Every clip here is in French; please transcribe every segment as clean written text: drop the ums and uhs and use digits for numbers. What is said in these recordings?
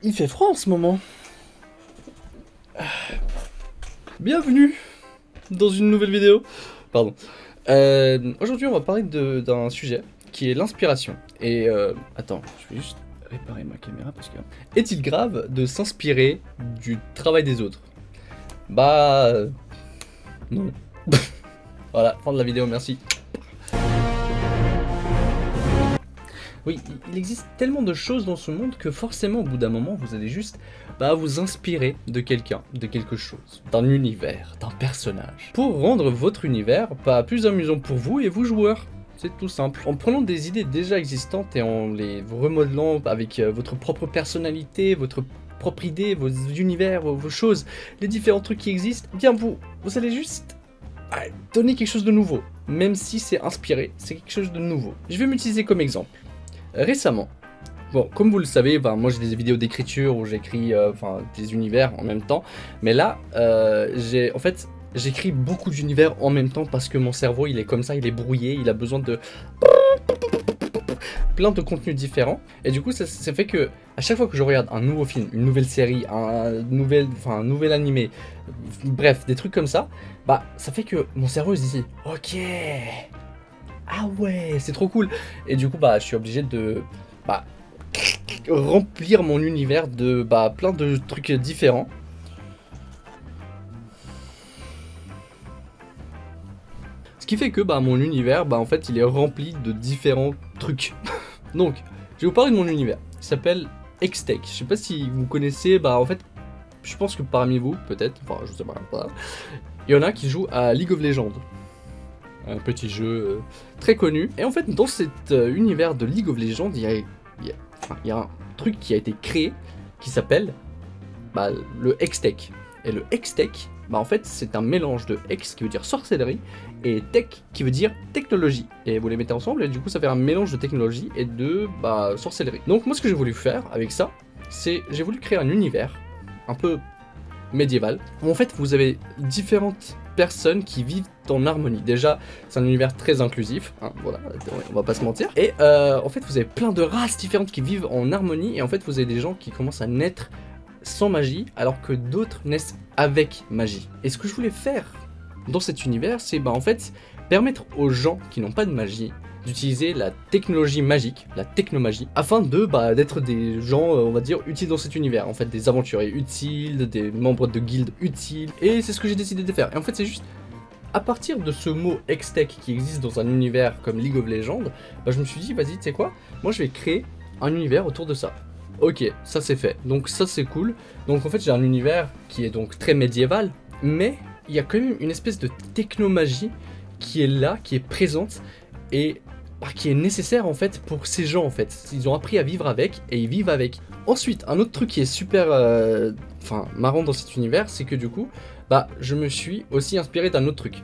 Il fait froid en ce moment. Bienvenue dans une nouvelle vidéo. Pardon. Aujourd'hui, on va parler d'un sujet qui est l'inspiration. Et attends, je vais juste réparer ma caméra parce que... Est-il grave de s'inspirer du travail des autres? Bah... non. Voilà, fin de la vidéo, merci. Oui, il existe tellement de choses dans ce monde que forcément au bout d'un moment vous allez juste vous inspirer de quelqu'un, de quelque chose, d'un univers, d'un personnage, pour rendre votre univers plus amusant pour vous et vous joueurs. C'est tout simple. En prenant des idées déjà existantes et en les remodelant avec votre propre personnalité, votre propre idée, vos univers, vos choses, les différents trucs qui existent, eh bien vous allez juste donner quelque chose de nouveau. Même si c'est inspiré, c'est quelque chose de nouveau. Je vais m'utiliser comme exemple. Récemment, bon, comme vous le savez, moi j'ai des vidéos d'écriture où j'écris des univers en même temps, mais là, j'écris beaucoup d'univers en même temps parce que mon cerveau il est comme ça, il est brouillé, il a besoin de plein de contenus différents, et du coup ça fait que à chaque fois que je regarde un nouveau film, une nouvelle série, un nouvel animé, bref, des trucs comme ça, ça fait que mon cerveau se dit ok. Ah ouais, c'est trop cool. Et du coup, je suis obligé de remplir mon univers de plein de trucs différents. Ce qui fait que mon univers, en fait, il est rempli de différents trucs. Donc, je vais vous parler de mon univers. Il s'appelle Hextech. Je sais pas si vous connaissez, en fait, je pense que parmi vous, peut-être, je sais pas, il y en a qui jouent à League of Legends. Un petit jeu très connu. Et en fait, dans cet univers de League of Legends, il y a un truc qui a été créé qui s'appelle le Hextech. Et le Hextech, en fait, c'est un mélange de Hex qui veut dire sorcellerie et Tech qui veut dire technologie. Et vous les mettez ensemble et du coup, ça fait un mélange de technologie et de sorcellerie. Donc, moi, ce que j'ai voulu faire avec ça, c'est j'ai voulu créer un univers un peu médiéval où en fait, vous avez différentes personnes qui vivent en harmonie. Déjà, c'est un univers très inclusif, hein, voilà, on va pas se mentir. Et en fait, vous avez plein de races différentes qui vivent en harmonie, et en fait, vous avez des gens qui commencent à naître sans magie, alors que d'autres naissent avec magie. Et ce que je voulais faire dans cet univers, c'est en fait, permettre aux gens qui n'ont pas de magie d'utiliser la technologie magique, la technomagie, afin d'être des gens, on va dire, utiles dans cet univers. En fait, des aventuriers utiles, des membres de guildes utiles, et c'est ce que j'ai décidé de faire. Et en fait, c'est juste, à partir de ce mot Hextech qui existe dans un univers comme League of Legends, je me suis dit, vas-y, tu sais quoi, moi je vais créer un univers autour de ça. Ok, ça c'est fait, donc ça c'est cool. Donc en fait, j'ai un univers qui est donc très médiéval, mais il y a quand même une espèce de technomagie qui est là, qui est présente, et qui est nécessaire en fait pour ces gens en fait. Ils ont appris à vivre avec et ils vivent avec. Ensuite, un autre truc qui est super marrant dans cet univers, c'est que du coup, je me suis aussi inspiré d'un autre truc.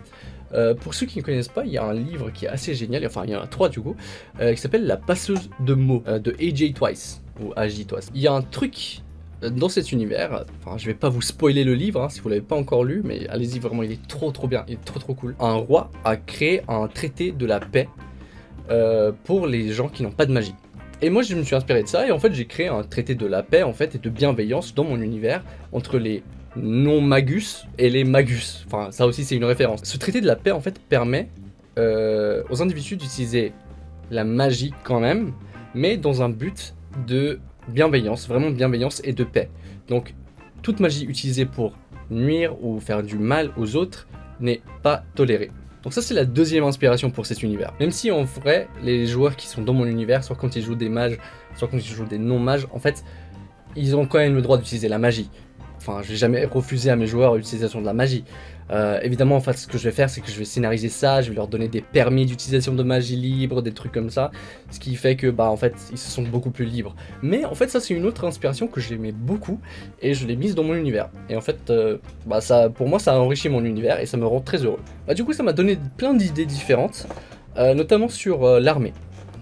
Pour ceux qui ne connaissent pas, il y a un livre qui est assez génial, il y en a 3 du coup, qui s'appelle La passeuse de mots de AJ Twice, ou AJ Twice. Il y a un truc dans cet univers, je vais pas vous spoiler le livre si vous l'avez pas encore lu, mais allez-y, vraiment il est trop bien, il est trop cool. Un roi a créé un traité de la paix pour les gens qui n'ont pas de magie. Et moi je me suis inspiré de ça et en fait j'ai créé un traité de la paix en fait et de bienveillance dans mon univers entre les non-magus et les magus. Enfin ça aussi c'est une référence. Ce traité de la paix en fait permet aux individus d'utiliser la magie quand même, mais dans un but de bienveillance, vraiment de bienveillance et de paix. Donc toute magie utilisée pour nuire ou faire du mal aux autres n'est pas tolérée. Donc ça c'est la deuxième inspiration pour cet univers. Même si en vrai, les joueurs qui sont dans mon univers, soit quand ils jouent des mages, soit quand ils jouent des non-mages, en fait, ils ont quand même le droit d'utiliser la magie. Enfin, je vais jamais refuser à mes joueurs l'utilisation de la magie. Évidemment, en fait, ce que je vais faire, c'est que je vais scénariser ça, je vais leur donner des permis d'utilisation de magie libre, des trucs comme ça, ce qui fait que, en fait, ils se sentent beaucoup plus libres. Mais en fait, ça, c'est une autre inspiration que j'aimais beaucoup, et je l'ai mise dans mon univers. Et en fait, ça, pour moi, ça a enrichi mon univers, et ça me rend très heureux. Du coup, ça m'a donné plein d'idées différentes, notamment sur l'armée.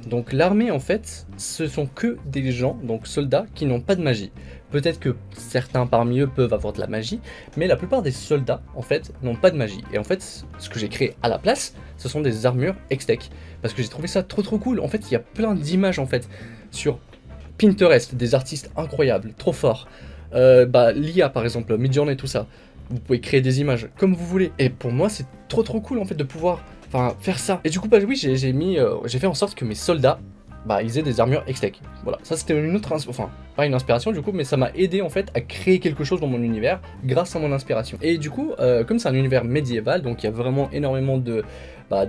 Donc l'armée en fait, ce sont que des gens, donc soldats, qui n'ont pas de magie. Peut-être que certains parmi eux peuvent avoir de la magie, mais la plupart des soldats en fait n'ont pas de magie. Et en fait, ce que j'ai créé à la place, ce sont des armures Hextech. Parce que j'ai trouvé ça trop cool. En fait, il y a plein d'images en fait sur Pinterest, des artistes incroyables, trop forts. L'IA par exemple, Midjourney, tout ça. Vous pouvez créer des images comme vous voulez. Et pour moi, c'est trop cool en fait de pouvoir faire ça. Et du coup, oui, j'ai fait en sorte que mes soldats, ils aient des armures Hextech. Voilà, ça c'était une autre, pas une inspiration du coup, mais ça m'a aidé en fait à créer quelque chose dans mon univers grâce à mon inspiration. Et du coup, comme c'est un univers médiéval, donc il y a vraiment énormément de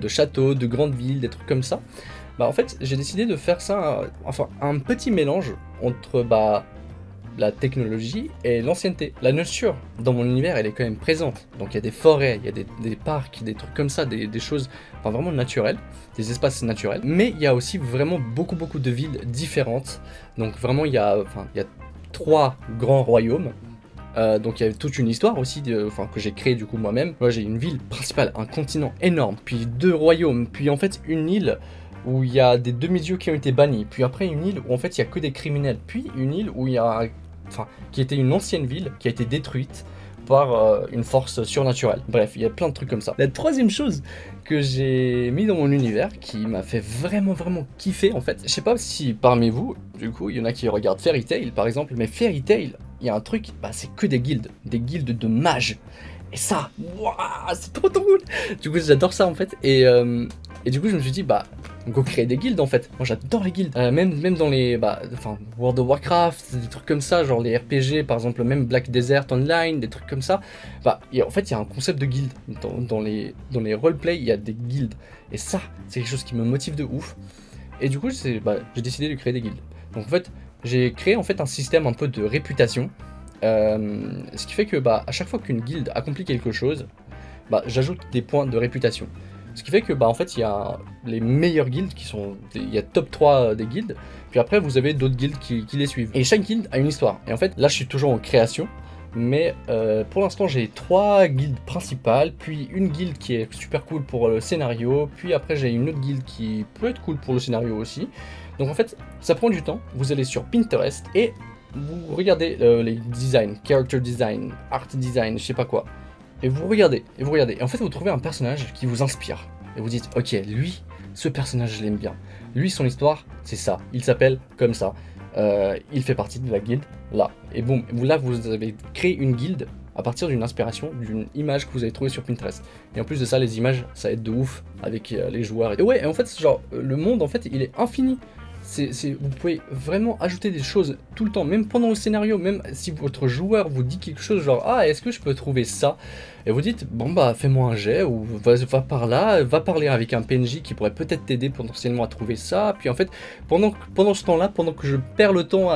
châteaux, de grandes villes, des trucs comme ça. En fait, j'ai décidé de faire ça, un petit mélange entre la technologie et l'ancienneté. La nature dans mon univers, elle est quand même présente. Donc il y a des forêts, il y a des parcs, des trucs comme ça, des choses vraiment naturelles, des espaces naturels. Mais il y a aussi vraiment beaucoup de villes différentes. Donc vraiment il y a 3 grands royaumes. Donc il y a toute une histoire aussi que j'ai créée du coup moi-même. Moi j'ai une ville principale, un continent énorme, puis 2 royaumes, puis en fait une île où il y a des demi-dieux qui ont été bannis, puis après une île où en fait il y a que des criminels, puis une île où il y a qui était une ancienne ville qui a été détruite par une force surnaturelle. Bref, il y a plein de trucs comme ça. La troisième chose que j'ai mis dans mon univers qui m'a fait vraiment kiffer en fait, je sais pas si parmi vous, du coup, il y en a qui regardent Fairy Tail par exemple, mais Fairy Tail, il y a un truc, c'est que des guildes de mages. Et ça, waouh, c'est trop cool. Du coup, j'adore ça en fait. Et du coup, je me suis dit, go créer des guildes en fait. Moi, j'adore les guildes. Même dans les, World of Warcraft, des trucs comme ça, genre les RPG, par exemple, même Black Desert Online, des trucs comme ça. En fait, il y a un concept de guilde. Dans les roleplay, il y a des guildes. Et ça, c'est quelque chose qui me motive de ouf. Et du coup, j'ai décidé de créer des guildes. Donc en fait, j'ai créé en fait un système un peu de réputation. Ce qui fait que à chaque fois qu'une guilde accomplit quelque chose, j'ajoute des points de réputation. Ce qui fait que en fait il y a les meilleures guildes il y a top 3 des guildes, puis après vous avez d'autres guildes qui les suivent. Et chaque guilde a une histoire. Et en fait là je suis toujours en création, mais pour l'instant j'ai 3 guildes principales, puis une guilde qui est super cool pour le scénario, puis après j'ai une autre guilde qui peut être cool pour le scénario aussi. Donc en fait ça prend du temps, vous allez sur Pinterest et vous regardez les designs, character design, art design, je sais pas quoi. Et vous regardez. Et en fait, vous trouvez un personnage qui vous inspire. Et vous dites, ok, lui, ce personnage, je l'aime bien. Lui, son histoire, c'est ça. Il s'appelle comme ça. Il fait partie de la guilde, là. Et boum, là, vous avez créé une guilde à partir d'une inspiration, d'une image que vous avez trouvée sur Pinterest. Et en plus de ça, les images, ça aide de ouf avec les joueurs. Et ouais, et en fait, le monde, en fait, il est infini. Vous pouvez vraiment ajouter des choses tout le temps, même pendant le scénario, même si votre joueur vous dit quelque chose genre « Ah, est-ce que je peux trouver ça ?» Et vous dites « Bon fais-moi un jet, ou va par là, va parler avec un PNJ qui pourrait peut-être t'aider potentiellement à trouver ça. » Puis en fait, pendant ce temps-là, pendant que je perds le temps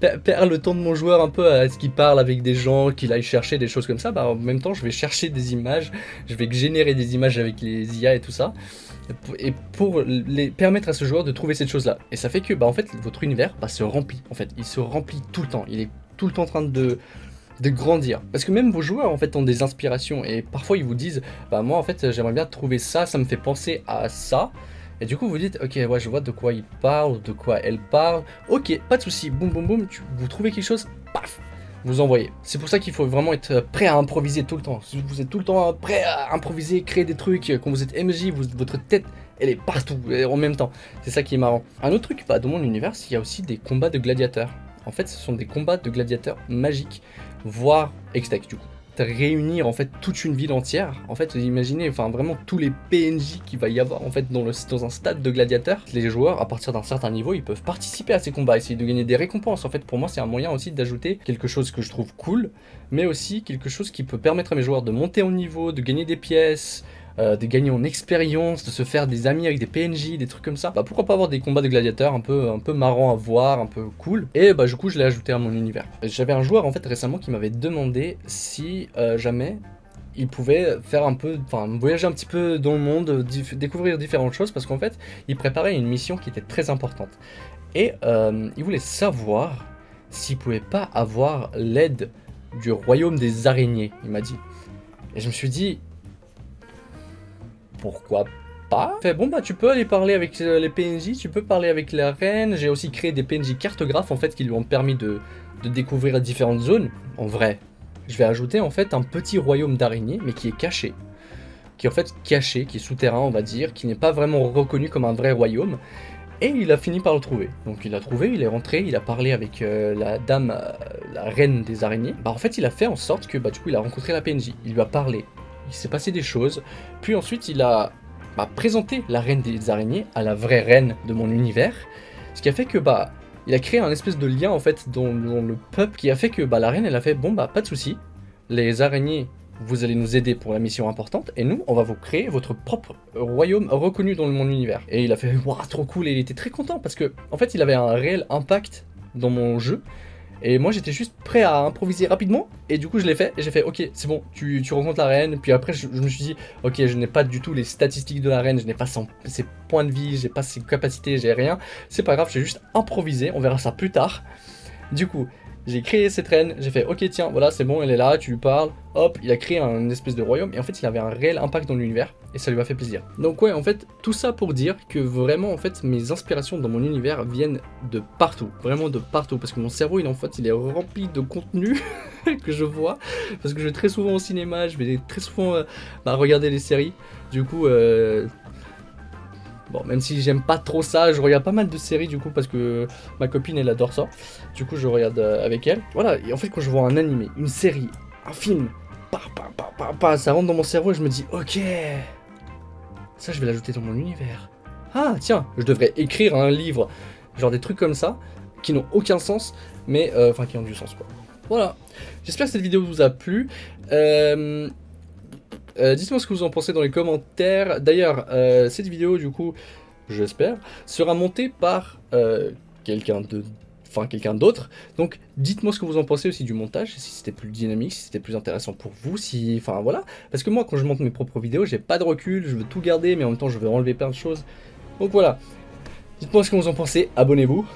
de mon joueur un peu à ce qu'il parle avec des gens, qu'il aille chercher des choses comme ça, en même temps je vais chercher des images, je vais générer des images avec les IA et tout ça. Et pour permettre à ce joueur de trouver cette chose-là. Et ça fait que en fait votre univers se remplit. En fait, il se remplit tout le temps. Il est tout le temps en train de grandir. Parce que même vos joueurs en fait ont des inspirations et parfois ils vous disent moi en fait j'aimerais bien trouver ça, ça me fait penser à ça. Et du coup vous dites ok ouais je vois de quoi il parle, de quoi elle parle. Ok, pas de souci, boum boum boum, vous trouvez quelque chose, paf, vous envoyez. C'est pour ça qu'il faut vraiment être prêt à improviser tout le temps. Si vous êtes tout le temps prêt à improviser, créer des trucs, quand vous êtes MJ, votre tête elle est partout en même temps. C'est ça qui est marrant. Un autre truc, dans mon univers, il y a aussi des combats de gladiateurs. En fait, ce sont des combats de gladiateurs magiques, voire Hextech du coup. Réunir en fait toute une ville entière. En fait, imaginez vraiment tous les PNJ qu'il va y avoir en fait dans un stade de gladiateurs. Les joueurs, à partir d'un certain niveau, ils peuvent participer à ces combats, essayer de gagner des récompenses. En fait, pour moi, c'est un moyen aussi d'ajouter quelque chose que je trouve cool, mais aussi quelque chose qui peut permettre à mes joueurs de monter en niveau, de gagner des pièces, de gagner en expérience, de se faire des amis avec des PNJ, des trucs comme ça. Pourquoi pas avoir des combats de gladiateurs un peu marrants à voir, un peu cool. Et du coup je l'ai ajouté à mon univers. J'avais un joueur en fait récemment qui m'avait demandé si jamais il pouvait faire voyager un petit peu dans le monde, découvrir différentes choses, parce qu'en fait il préparait une mission qui était très importante. Et il voulait savoir s'il pouvait pas avoir l'aide du royaume des araignées, il m'a dit. Et je me suis dit pourquoi pas. Fait tu peux aller parler avec les PNJ, tu peux parler avec la reine. J'ai aussi créé des PNJ cartographes en fait qui lui ont permis de découvrir différentes zones. En vrai, je vais ajouter en fait un petit royaume d'araignées mais qui est caché. Qui est en fait caché, qui est souterrain on va dire, qui n'est pas vraiment reconnu comme un vrai royaume. Et il a fini par le trouver. Donc il l'a trouvé, il est rentré, il a parlé avec la dame, la reine des araignées. Bah en fait il a fait en sorte que bah du coup il a rencontré la PNJ, il lui a parlé, il s'est passé des choses, puis ensuite il a présenté la reine des araignées à la vraie reine de mon univers, ce qui a fait que bah il a créé un espèce de lien en fait dans le peuple qui a fait que bah la reine elle a fait bon bah pas de souci, les araignées vous allez nous aider pour la mission importante, et nous, on va vous créer votre propre royaume reconnu dans mon univers. Et il a fait, waouh, trop cool, et il était très content, parce que, en fait, il avait un réel impact dans mon jeu, et moi, j'étais juste prêt à improviser rapidement, et du coup, je l'ai fait, et j'ai fait, ok, c'est bon, tu rencontres la reine, puis après, je me suis dit, ok, je n'ai pas du tout les statistiques de la reine, je n'ai pas ses points de vie, j'ai pas ses capacités, j'ai rien, c'est pas grave, j'ai juste improvisé, on verra ça plus tard. Du coup, j'ai créé cette reine, j'ai fait ok tiens voilà c'est bon elle est là, tu lui parles, hop il a créé un espèce de royaume et en fait il avait un réel impact dans l'univers et ça lui a fait plaisir. Donc ouais en fait tout ça pour dire que vraiment en fait mes inspirations dans mon univers viennent de partout, vraiment de partout parce que mon cerveau il en fait il est rempli de contenu que je vois parce que je vais très souvent au cinéma, je vais très souvent regarder des séries, du coup bon, même si j'aime pas trop ça, je regarde pas mal de séries du coup parce que ma copine elle adore ça. Du coup, je regarde avec elle. Voilà, et en fait, quand je vois un animé, une série, un film, ça rentre dans mon cerveau et je me dis, ok, ça je vais l'ajouter dans mon univers. Ah, tiens, je devrais écrire un livre. Genre des trucs comme ça, qui n'ont aucun sens, mais enfin qui ont du sens quoi. Voilà, j'espère que cette vidéo vous a plu. Dites-moi ce que vous en pensez dans les commentaires. D'ailleurs, cette vidéo, du coup, j'espère, sera montée par quelqu'un d'autre. Donc, dites-moi ce que vous en pensez aussi du montage, si c'était plus dynamique, si c'était plus intéressant pour vous, si... Enfin, voilà. Parce que moi, quand je monte mes propres vidéos, j'ai pas de recul, je veux tout garder, mais en même temps, je veux enlever plein de choses. Donc voilà. Dites-moi ce que vous en pensez, abonnez-vous.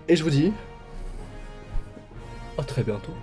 Et je vous dis... à très bientôt.